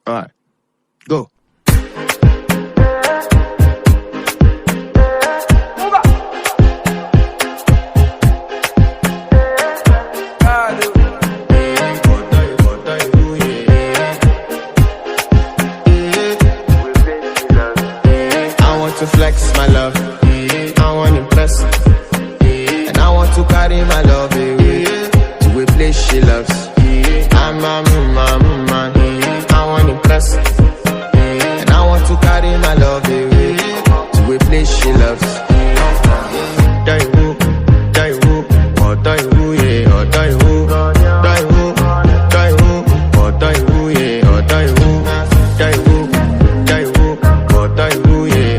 Alright, go. To flex my love, I want to impress, and I want to carry my love away to a place she loves. I'm a man, I want to impress, and I want to carry my love away to a place she loves. Die who, oh die who, yeah, oh die who, die who, oh die who, yeah, oh die who, die who, oh die who, yeah.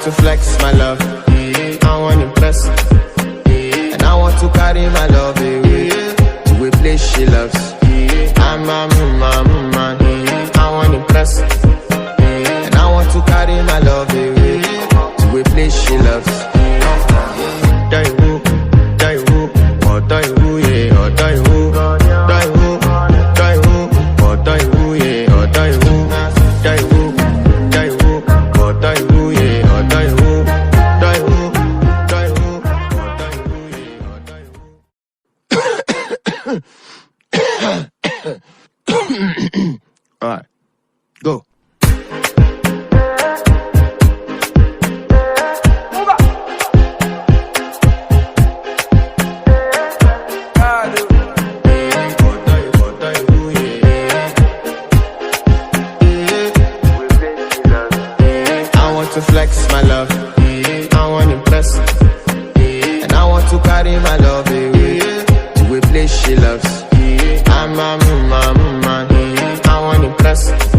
To flex my love, I want to impress, and I want to carry my love away to a place she loves. I'm a man, I want to impress, and I want to carry my love away to a place she loves. Die who, oh die who, yeah, oh die who, die who, oh die who, yeah, oh die who, die who, oh die who, yeah. Alright, go. I want to flex my love, I want to impress, and I want to carry my love away to a place she loves. I'm a man, I want to impress.